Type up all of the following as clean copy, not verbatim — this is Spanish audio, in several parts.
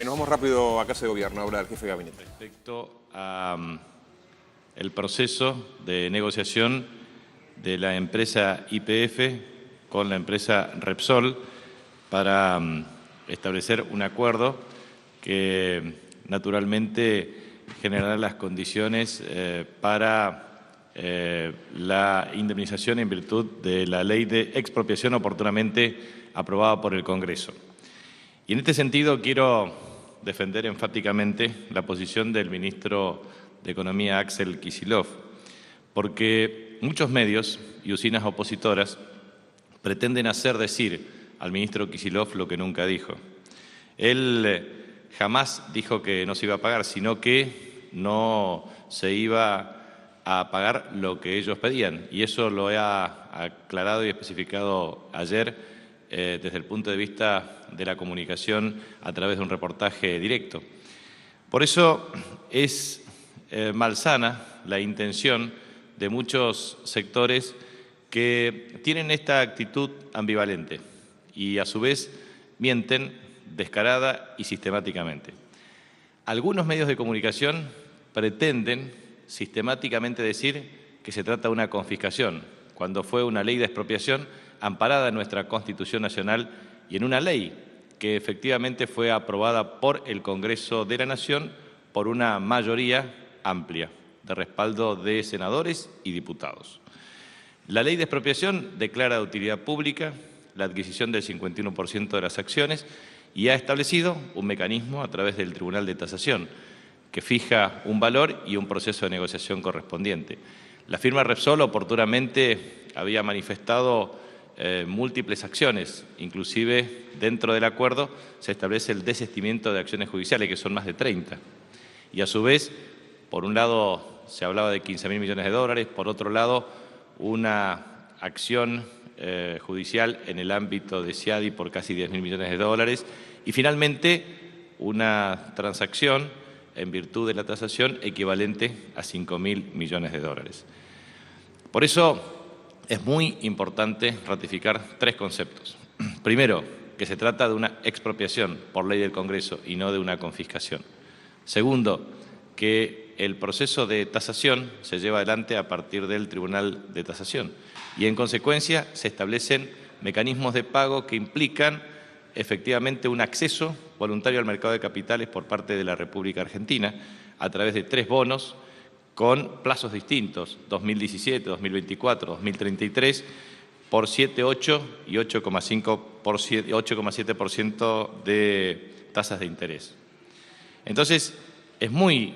Nos vamos rápido a Casa de Gobierno, ahora el jefe de gabinete. Respecto a el proceso de negociación de la empresa YPF con la empresa Repsol para establecer un acuerdo que naturalmente generará las condiciones para la indemnización en virtud de la ley de expropiación oportunamente aprobada por el Congreso. Y en este sentido quiero defender enfáticamente la posición del ministro de Economía, Axel Kicillof, porque muchos medios y usinas opositoras pretenden hacer decir al ministro Kicillof lo que nunca dijo. Él jamás dijo que no se iba a pagar, sino que no se iba a pagar lo que ellos pedían, y eso lo ha aclarado y especificado ayer desde el punto de vista de la comunicación a través de un reportaje directo. Por eso es malsana la intención de muchos sectores que tienen esta actitud ambivalente y a su vez mienten descarada y sistemáticamente. Algunos medios de comunicación pretenden sistemáticamente decir que se trata de una confiscación, cuando fue una ley de expropiación amparada en nuestra Constitución Nacional y en una ley que efectivamente fue aprobada por el Congreso de la Nación por una mayoría amplia de respaldo de senadores y diputados. La ley de expropiación declara de utilidad pública la adquisición del 51% de las acciones y ha establecido un mecanismo a través del Tribunal de Tasación que fija un valor y un proceso de negociación correspondiente. La firma Repsol oportunamente había manifestado múltiples acciones, inclusive dentro del acuerdo se establece el desistimiento de acciones judiciales, que son más de 30. Y a su vez, por un lado se hablaba de 15.000 millones de dólares, por otro lado una acción judicial en el ámbito de Ciadi por casi 10.000 millones de dólares y finalmente una transacción en virtud de la tasación equivalente a 5.000 millones de dólares. Por eso es muy importante ratificar tres conceptos. Primero, que se trata de una expropiación por ley del Congreso y no de una confiscación. Segundo, que el proceso de tasación se lleva adelante a partir del Tribunal de Tasación y, en consecuencia, se establecen mecanismos de pago que implican efectivamente un acceso voluntario al mercado de capitales por parte de la República Argentina a través de 3 bonos con plazos distintos, 2017, 2024, 2033, por 7, 8 y 8,7% de tasas de interés. Entonces, es muy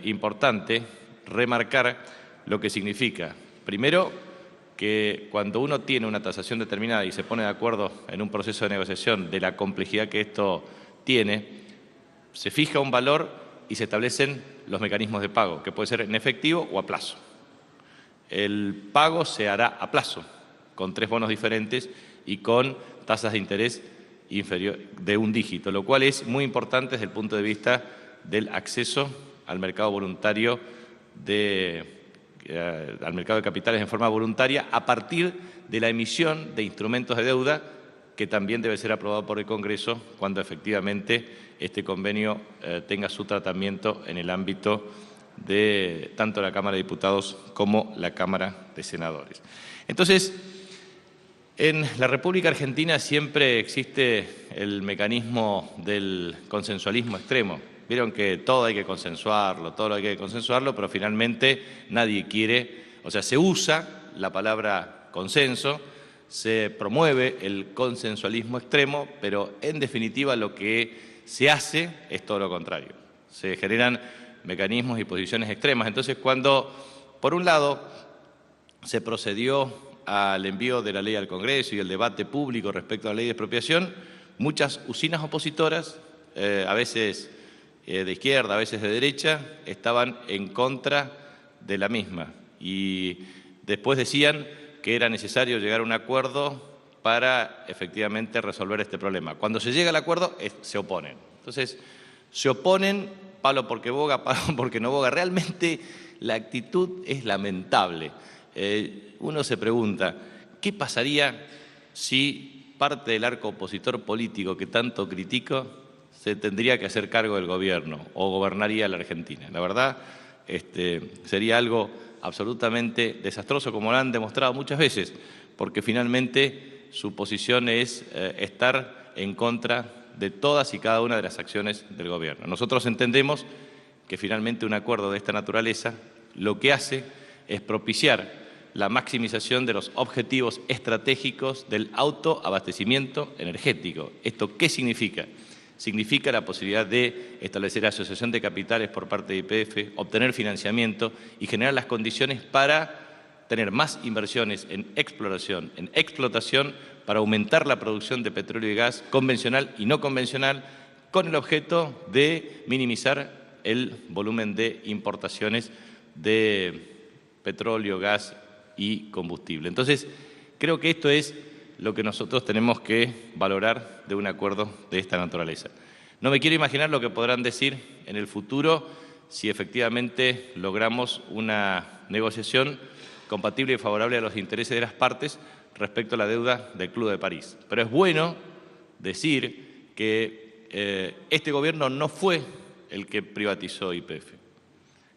importante remarcar lo que significa. Primero, que cuando uno tiene una tasación determinada y se pone de acuerdo en un proceso de negociación de la complejidad que esto tiene, se fija un valor y se establecen los mecanismos de pago, que puede ser en efectivo o a plazo. El pago se hará a plazo, con 3 bonos diferentes y con tasas de interés inferior de un dígito, lo cual es muy importante desde el punto de vista del acceso al mercado voluntario al mercado de capitales en forma voluntaria a partir de la emisión de instrumentos de deuda que también debe ser aprobado por el Congreso cuando efectivamente este convenio tenga su tratamiento en el ámbito de tanto la Cámara de Diputados como la Cámara de Senadores. Entonces, en la República Argentina siempre existe el mecanismo del consensualismo extremo. Vieron que todo hay que consensuarlo, pero finalmente nadie quiere, o sea, se usa la palabra consenso, se promueve el consensualismo extremo, pero en definitiva lo que se hace es todo lo contrario. Se generan mecanismos y posiciones extremas. Entonces, cuando, por un lado, se procedió al envío de la ley al Congreso y el debate público respecto a la ley de expropiación, muchas usinas opositoras, a veces de izquierda, a veces de derecha, estaban en contra de la misma y después decían que era necesario llegar a un acuerdo para efectivamente resolver este problema. Cuando se llega al acuerdo, se oponen. Entonces, se oponen, palo porque boga, palo porque no boga. Realmente la actitud es lamentable. Uno se pregunta, ¿qué pasaría si parte del arco opositor político que tanto critico se tendría que hacer cargo del gobierno o gobernaría la Argentina. La verdad, sería algo absolutamente desastroso, como lo han demostrado muchas veces, porque finalmente su posición es estar en contra de todas y cada una de las acciones del gobierno. Nosotros entendemos que finalmente un acuerdo de esta naturaleza lo que hace es propiciar la maximización de los objetivos estratégicos del autoabastecimiento energético. ¿Esto qué significa? Significa la posibilidad de establecer asociación de capitales por parte de YPF, obtener financiamiento y generar las condiciones para tener más inversiones en exploración, en explotación, para aumentar la producción de petróleo y gas convencional y no convencional, con el objeto de minimizar el volumen de importaciones de petróleo, gas y combustible. Entonces, creo que esto es lo que nosotros tenemos que valorar de un acuerdo de esta naturaleza. No me quiero imaginar lo que podrán decir en el futuro si efectivamente logramos una negociación compatible y favorable a los intereses de las partes respecto a la deuda del Club de París. Pero es bueno decir que este gobierno no fue el que privatizó YPF,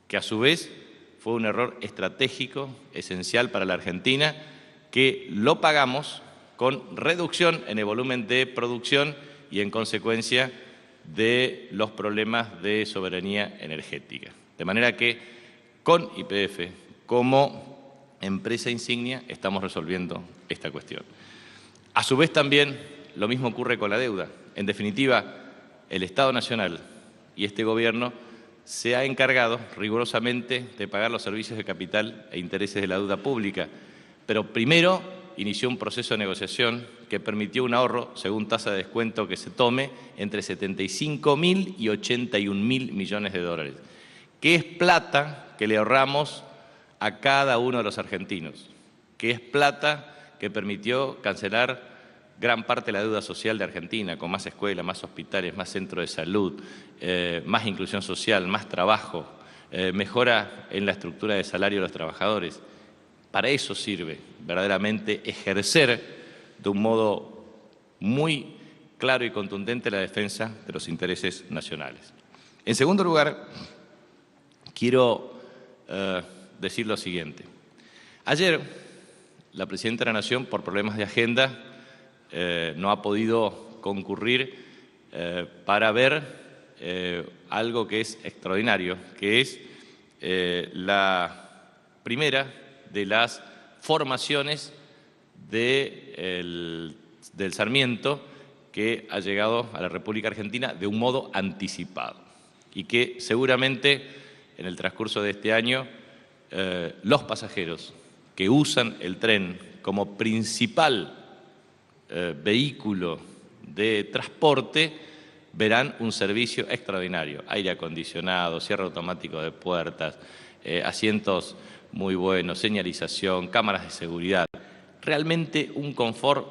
que a su vez fue un error estratégico esencial para la Argentina, que lo pagamos con reducción en el volumen de producción y en consecuencia de los problemas de soberanía energética. De manera que con YPF como empresa insignia estamos resolviendo esta cuestión. A su vez también lo mismo ocurre con la deuda. En definitiva, el Estado Nacional y este gobierno se ha encargado rigurosamente de pagar los servicios de capital e intereses de la deuda pública, pero primero inició un proceso de negociación que permitió un ahorro, según tasa de descuento que se tome, entre 75.000 y 81.000 millones de dólares, que es plata que le ahorramos a cada uno de los argentinos, que es plata que permitió cancelar gran parte de la deuda social de Argentina, con más escuelas, más hospitales, más centros de salud, más inclusión social, más trabajo, mejora en la estructura de salario de los trabajadores. Para eso sirve verdaderamente ejercer de un modo muy claro y contundente la defensa de los intereses nacionales. En segundo lugar, quiero decir lo siguiente. Ayer, la Presidenta de la Nación, por problemas de agenda, no ha podido concurrir para ver algo que es extraordinario, que es la primera de las formaciones del Sarmiento que ha llegado a la República Argentina de un modo anticipado y que seguramente en el transcurso de este año los pasajeros que usan el tren como principal vehículo de transporte verán un servicio extraordinario, aire acondicionado, cierre automático de puertas, asientos muy buenos, señalización, cámaras de seguridad, realmente un confort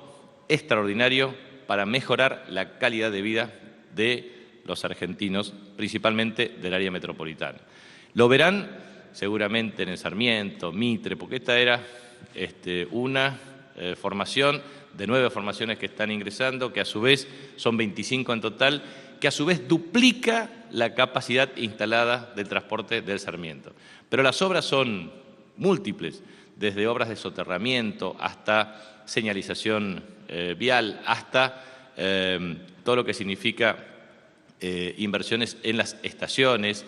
extraordinario para mejorar la calidad de vida de los argentinos, principalmente del área metropolitana. Lo verán seguramente en el Sarmiento, Mitre, porque esta era una formación de 9 formaciones que están ingresando, que a su vez son 25 en total, que a su vez duplica la capacidad instalada del transporte del Sarmiento. Pero las obras son múltiples, desde obras de soterramiento hasta señalización vial, hasta todo lo que significa inversiones en las estaciones,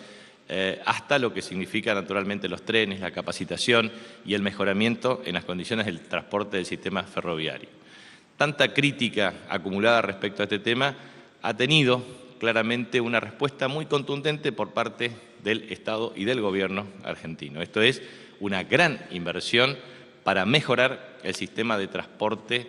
hasta lo que significa naturalmente los trenes, la capacitación y el mejoramiento en las condiciones del transporte del sistema ferroviario. Tanta crítica acumulada respecto a este tema ha tenido claramente una respuesta muy contundente por parte del Estado y del gobierno argentino. Esto es una gran inversión para mejorar el sistema de transporte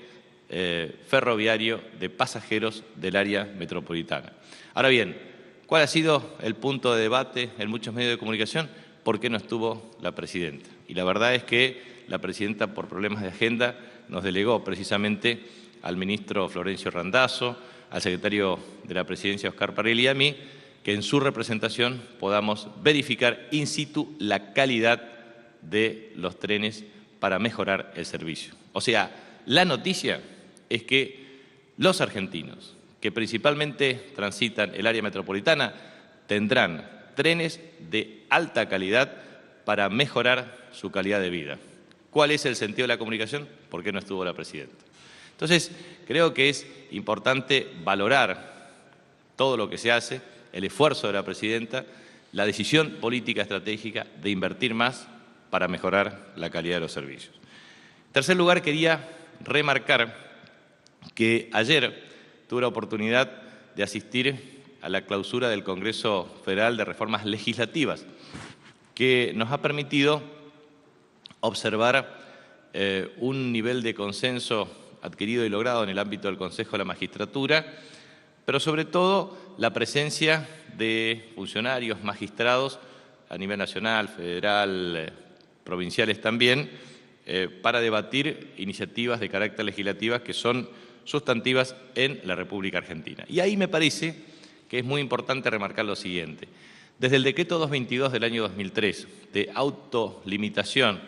ferroviario de pasajeros del área metropolitana. Ahora bien, ¿cuál ha sido el punto de debate en muchos medios de comunicación? ¿Por qué no estuvo la Presidenta? Y la verdad es que la Presidenta, por problemas de agenda, nos delegó precisamente al ministro Florencio Randazzo, al secretario de la Presidencia, Oscar Parelli, y a mí, que en su representación podamos verificar in situ la calidad de los trenes para mejorar el servicio. O sea, la noticia es que los argentinos que principalmente transitan el área metropolitana tendrán trenes de alta calidad para mejorar su calidad de vida. ¿Cuál es el sentido de la comunicación? ¿Por qué no estuvo la presidenta? Entonces, creo que es importante valorar todo lo que se hace, el esfuerzo de la presidenta, la decisión política estratégica de invertir más para mejorar la calidad de los servicios. En tercer lugar, quería remarcar que ayer tuve la oportunidad de asistir a la clausura del Congreso Federal de Reformas Legislativas, que nos ha permitido observar un nivel de consenso adquirido y logrado en el ámbito del Consejo de la Magistratura, pero sobre todo la presencia de funcionarios, magistrados a nivel nacional, federal, provinciales también, para debatir iniciativas de carácter legislativo que son sustantivas en la República Argentina. Y ahí me parece que es muy importante remarcar lo siguiente. Desde el decreto 222 del año 2003 de autolimitación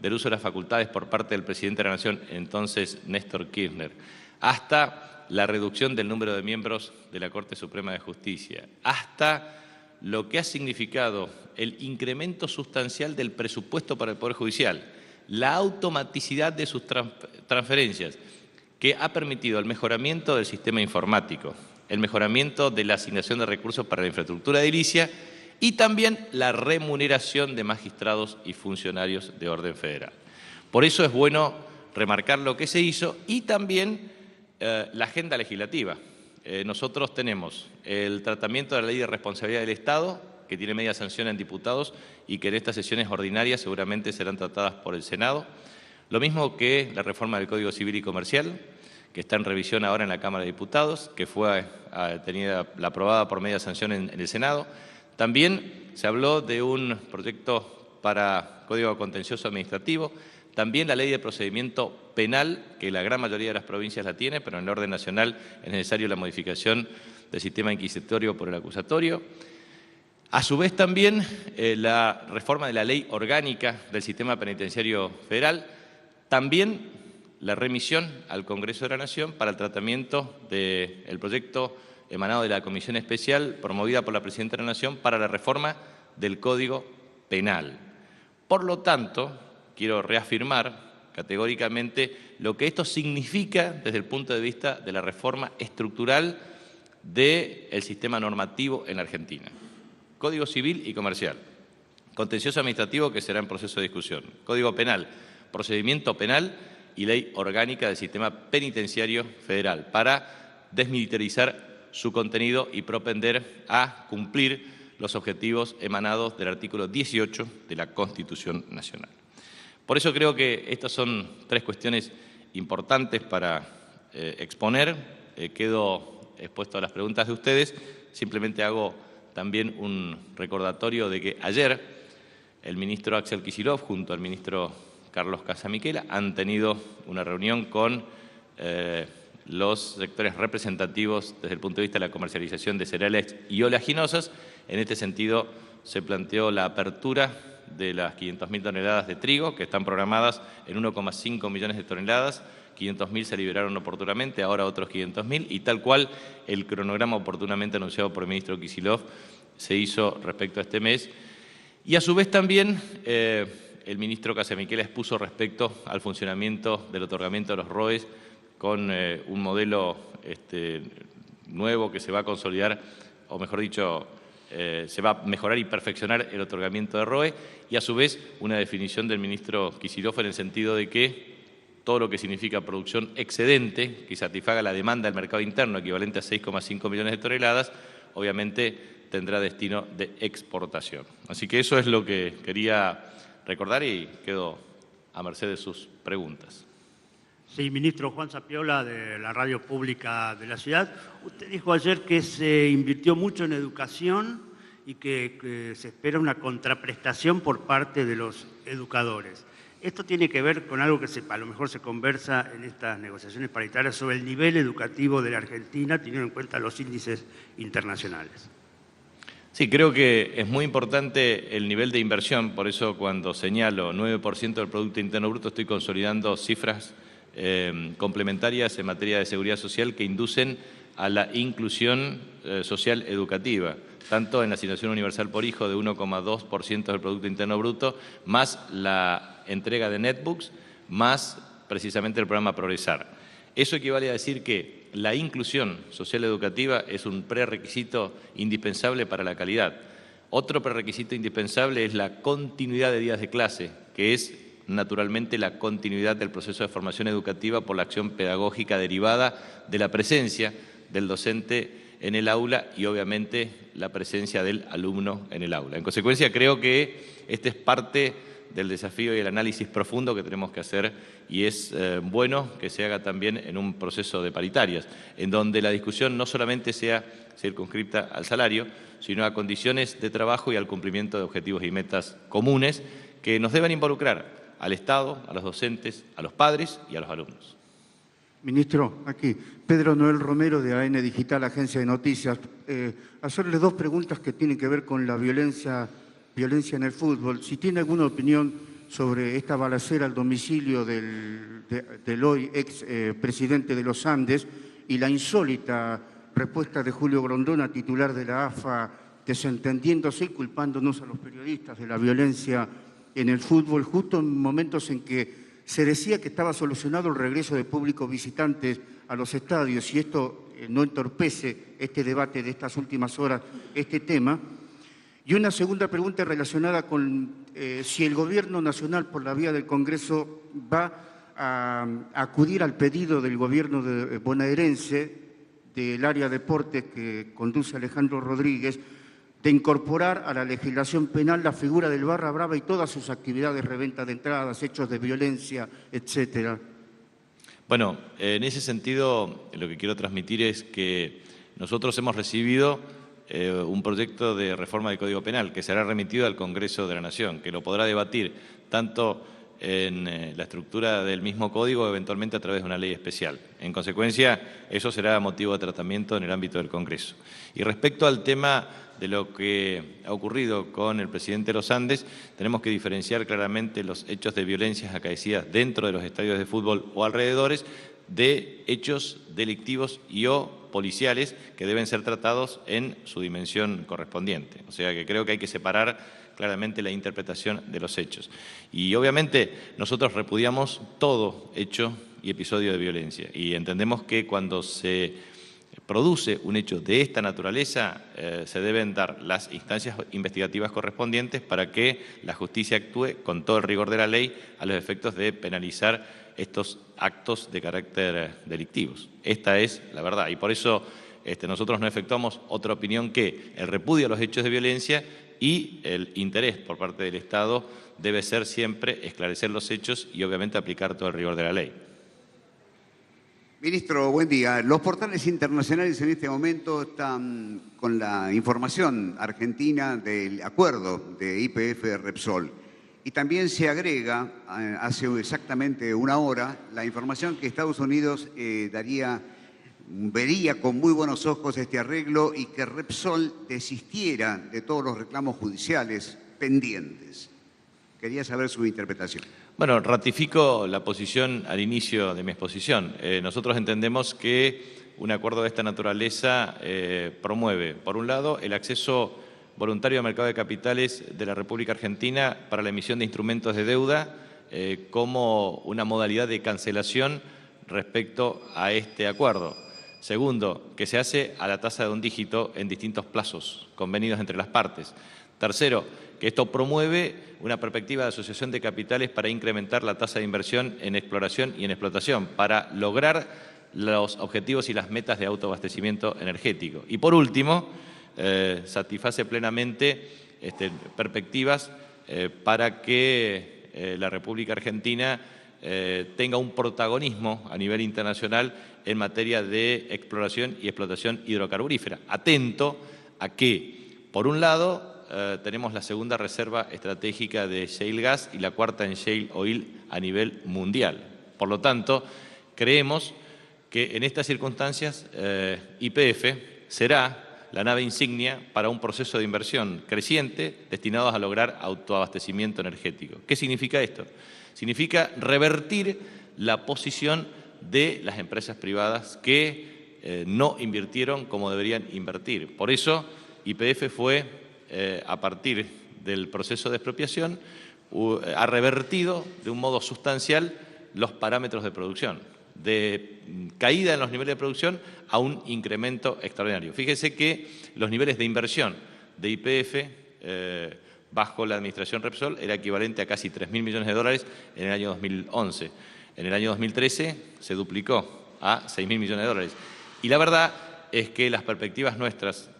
del uso de las facultades por parte del presidente de la Nación, entonces Néstor Kirchner, hasta la reducción del número de miembros de la Corte Suprema de Justicia, hasta lo que ha significado el incremento sustancial del presupuesto para el Poder Judicial, la automaticidad de sus transferencias, que ha permitido el mejoramiento del sistema informático, el mejoramiento de la asignación de recursos para la infraestructura edilicia y también la remuneración de magistrados y funcionarios de orden federal. Por eso es bueno remarcar lo que se hizo y también la agenda legislativa. Nosotros tenemos el tratamiento de la Ley de Responsabilidad del Estado, que tiene media sanción en diputados y que en estas sesiones ordinarias seguramente serán tratadas por el Senado. Lo mismo que la reforma del Código Civil y Comercial, que está en revisión ahora en la Cámara de Diputados, que fue aprobada por media sanción en el Senado. También se habló de un proyecto para Código Contencioso Administrativo, también la Ley de Procedimiento Penal, que la gran mayoría de las provincias la tiene, pero en el orden nacional es necesario la modificación del sistema inquisitorio por el acusatorio. A su vez también la reforma de la Ley Orgánica del Sistema Penitenciario Federal, también la remisión al Congreso de la Nación para el tratamiento del proyecto emanado de la Comisión Especial promovida por la Presidenta de la Nación para la reforma del Código Penal. Por lo tanto, quiero reafirmar categóricamente lo que esto significa desde el punto de vista de la reforma estructural del sistema normativo en la Argentina. Código Civil y Comercial, Contencioso Administrativo, que será en proceso de discusión, Código Penal, Procedimiento Penal y Ley Orgánica del Sistema Penitenciario Federal, para desmilitarizar su contenido y propender a cumplir los objetivos emanados del artículo 18 de la Constitución Nacional. Por eso creo que estas son tres cuestiones importantes para exponer. Quedo expuesto a las preguntas de ustedes. Simplemente hago también un recordatorio de que ayer el ministro Axel Kicillof junto al ministro Carlos Casamiquela han tenido una reunión con los sectores representativos desde el punto de vista de la comercialización de cereales y oleaginosas. En este sentido, se planteó la apertura de las 500.000 toneladas de trigo, que están programadas en 1,5 millones de toneladas. 500.000 se liberaron oportunamente, ahora otros 500.000, y tal cual el cronograma oportunamente anunciado por el ministro Kicillof se hizo respecto a este mes. Y a su vez también el ministro Casamiquela expuso respecto al funcionamiento del otorgamiento de los ROEs con un modelo nuevo que se va a consolidar, o mejor dicho, se va a mejorar y perfeccionar el otorgamiento de ROE, y a su vez una definición del ministro Kicillof en el sentido de que todo lo que significa producción excedente, que satisfaga la demanda del mercado interno, equivalente a 6,5 millones de toneladas, obviamente tendrá destino de exportación. Así que eso es lo que quería recordar y quedo a merced de sus preguntas. Sí, ministro Juan Zapiola, de la Radio Pública de la Ciudad. Usted dijo ayer que se invirtió mucho en educación y que se espera una contraprestación por parte de los educadores. Esto tiene que ver con algo que a lo mejor se conversa en estas negociaciones paritarias sobre el nivel educativo de la Argentina, teniendo en cuenta los índices internacionales. Sí, creo que es muy importante el nivel de inversión, por eso cuando señalo 9% del Producto Interno Bruto estoy consolidando cifras complementarias en materia de seguridad social que inducen a la inclusión social educativa, tanto en la asignación universal por hijo de 1,2% del Producto Interno Bruto, más la entrega de netbooks, más precisamente el programa Progresar. Eso equivale a decir que la inclusión social educativa es un prerequisito indispensable para la calidad. Otro prerequisito indispensable es la continuidad de días de clase, que es naturalmente la continuidad del proceso de formación educativa por la acción pedagógica derivada de la presencia del docente en el aula y obviamente la presencia del alumno en el aula. En consecuencia, creo que este es parte del desafío y el análisis profundo que tenemos que hacer y es bueno que se haga también en un proceso de paritarias, en donde la discusión no solamente sea circunscripta al salario, sino a condiciones de trabajo y al cumplimiento de objetivos y metas comunes que nos deben involucrar al Estado, a los docentes, a los padres y a los alumnos. Ministro, aquí, Pedro Noel Romero de AN Digital, Agencia de Noticias. Hacerle dos preguntas que tienen que ver con la violencia en el fútbol. Si tiene alguna opinión sobre esta balacera al domicilio del hoy ex presidente de los Andes y la insólita respuesta de Julio Grondona, titular de la AFA, desentendiéndose y culpándonos a los periodistas de la violencia en el fútbol, justo en momentos en que se decía que estaba solucionado el regreso de públicos visitantes a los estadios y esto no entorpece este debate de estas últimas horas, este tema. Y una segunda pregunta relacionada con si el Gobierno Nacional, por la vía del Congreso, va a acudir al pedido del Gobierno bonaerense del área deportes que conduce Alejandro Rodríguez, de incorporar a la legislación penal la figura del barra brava y todas sus actividades, reventa de entradas, hechos de violencia, etcétera. Bueno, en ese sentido, lo que quiero transmitir es que nosotros hemos recibido un proyecto de reforma del Código Penal que será remitido al Congreso de la Nación, que lo podrá debatir tanto en la estructura del mismo código, eventualmente a través de una ley especial. En consecuencia, eso será motivo de tratamiento en el ámbito del Congreso. Y respecto al tema de lo que ha ocurrido con el presidente de los Andes, tenemos que diferenciar claramente los hechos de violencias acaecidas dentro de los estadios de fútbol o alrededores de hechos delictivos y o policiales que deben ser tratados en su dimensión correspondiente. O sea que creo que hay que separar claramente la interpretación de los hechos. Y obviamente nosotros repudiamos todo hecho y episodio de violencia y entendemos que cuando se produce un hecho de esta naturaleza, se deben dar las instancias investigativas correspondientes para que la justicia actúe con todo el rigor de la ley a los efectos de penalizar estos actos de carácter delictivos. Esta es la verdad y por eso nosotros no efectuamos otra opinión que el repudio a los hechos de violencia y el interés por parte del Estado debe ser siempre esclarecer los hechos y obviamente aplicar todo el rigor de la ley. Ministro, buen día. Los portales internacionales en este momento están con la información argentina del acuerdo de YPF-Repsol. Y también se agrega, hace exactamente una hora, la información que Estados Unidos vería con muy buenos ojos este arreglo y que Repsol desistiera de todos los reclamos judiciales pendientes. Quería saber su interpretación. Bueno, ratifico la posición al inicio de mi exposición. Nosotros entendemos que un acuerdo de esta naturaleza promueve, por un lado, el acceso voluntario al mercado de capitales de la República Argentina para la emisión de instrumentos de deuda como una modalidad de cancelación respecto a este acuerdo. Segundo, que se hace a la tasa de un dígito en distintos plazos convenidos entre las partes. Tercero, que esto promueve una perspectiva de asociación de capitales para incrementar la tasa de inversión en exploración y en explotación, para lograr los objetivos y las metas de autoabastecimiento energético. Y por último, satisface plenamente perspectivas para que la República Argentina tenga un protagonismo a nivel internacional en materia de exploración y explotación hidrocarburífera. Atento a que, por un lado, tenemos la segunda reserva estratégica de shale gas y la cuarta en shale oil a nivel mundial. Por lo tanto, creemos que en estas circunstancias YPF será la nave insignia para un proceso de inversión creciente destinado a lograr autoabastecimiento energético. ¿Qué significa esto? Significa revertir la posición de las empresas privadas que no invirtieron como deberían invertir. Por eso, YPF fue, a partir del proceso de expropiación, ha revertido de un modo sustancial los parámetros de producción, de caída en los niveles de producción a un incremento extraordinario. Fíjese que los niveles de inversión de YPF bajo la administración Repsol era equivalente a casi 3.000 millones de dólares en el año 2011. En el año 2013 se duplicó a 6.000 millones de dólares. Y la verdad es que las perspectivas nuestras,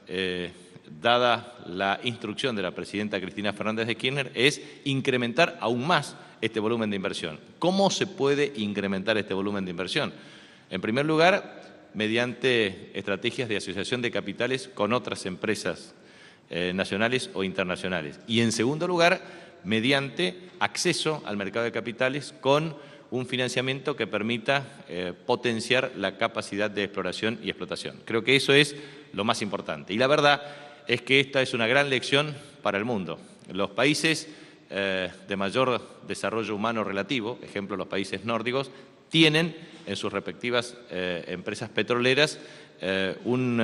dada la instrucción de la presidenta Cristina Fernández de Kirchner, es incrementar aún más este volumen de inversión. ¿Cómo se puede incrementar este volumen de inversión? En primer lugar, mediante estrategias de asociación de capitales con otras empresas nacionales o internacionales. Y en segundo lugar, mediante acceso al mercado de capitales con un financiamiento que permita potenciar la capacidad de exploración y explotación. Creo que eso es lo más importante. Y la verdad es que esta es una gran lección para el mundo. Los países de mayor desarrollo humano relativo, ejemplo los países nórdicos, tienen en sus respectivas empresas petroleras un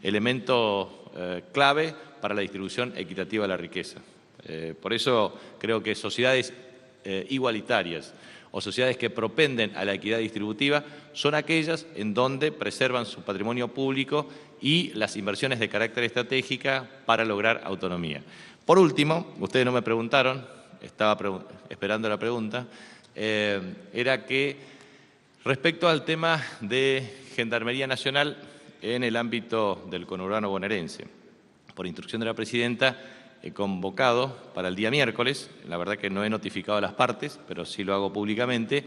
elemento clave para la distribución equitativa de la riqueza. Por eso creo que sociedades igualitarias o sociedades que propenden a la equidad distributiva son aquellas en donde preservan su patrimonio público y las inversiones de carácter estratégica para lograr autonomía. Por último, ustedes no me preguntaron, estaba esperando la pregunta, era que respecto al tema de Gendarmería Nacional en el ámbito del conurbano bonaerense, por instrucción de la presidenta, he convocado para el día miércoles, la verdad que no he notificado a las partes, pero sí lo hago públicamente,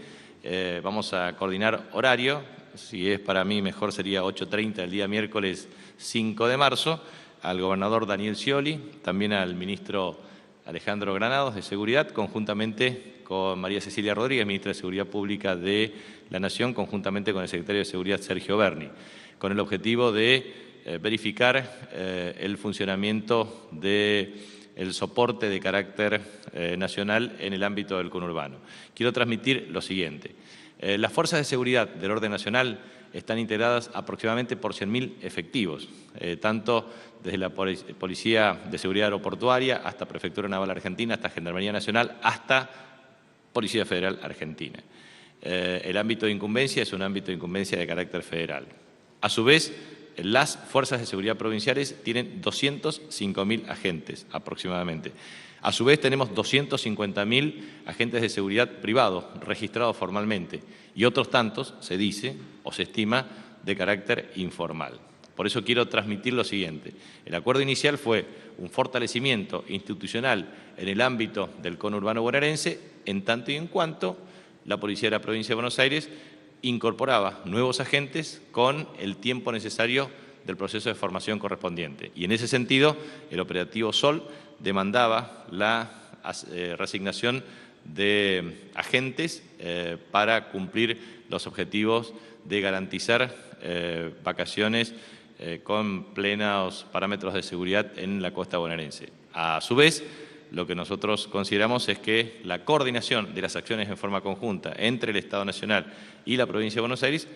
vamos a coordinar horario, si es para mí mejor sería 8:30 el día miércoles 5 de marzo, al gobernador Daniel Scioli, también al ministro Alejandro Granados de Seguridad, conjuntamente con María Cecilia Rodríguez, ministra de Seguridad Pública de la Nación, conjuntamente con el secretario de Seguridad Sergio Berni, con el objetivo de verificar el funcionamiento del soporte de carácter nacional en el ámbito del conurbano. Quiero transmitir lo siguiente. Las fuerzas de seguridad del orden nacional están integradas aproximadamente por 100.000 efectivos, tanto desde la Policía de Seguridad Aeroportuaria hasta Prefectura Naval Argentina, hasta Gendarmería Nacional, hasta Policía Federal Argentina. El ámbito de incumbencia es un ámbito de incumbencia de carácter federal. A su vez, las fuerzas de seguridad provinciales tienen 205.000 agentes aproximadamente. A su vez tenemos 250.000 agentes de seguridad privados registrados formalmente y otros tantos, se dice o se estima, de carácter informal. Por eso quiero transmitir lo siguiente. El acuerdo inicial fue un fortalecimiento institucional en el ámbito del conurbano bonaerense, en tanto y en cuanto la Policía de la Provincia de Buenos Aires incorporaba nuevos agentes con el tiempo necesario del proceso de formación correspondiente. Y en ese sentido, el operativo Sol demandaba la reasignación de agentes para cumplir los objetivos de garantizar vacaciones con plenos parámetros de seguridad en la costa bonaerense. A su vez, lo que nosotros consideramos es que la coordinación de las acciones en forma conjunta entre el Estado Nacional y la Provincia de Buenos Aires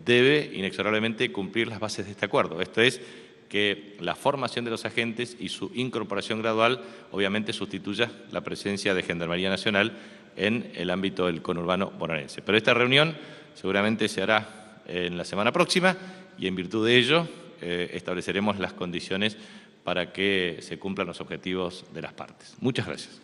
debe inexorablemente cumplir las bases de este acuerdo. Esto es, que la formación de los agentes y su incorporación gradual obviamente sustituya la presencia de Gendarmería Nacional en el ámbito del conurbano bonaerense. Pero esta reunión seguramente se hará en la semana próxima y en virtud de ello estableceremos las condiciones para que se cumplan los objetivos de las partes. Muchas gracias.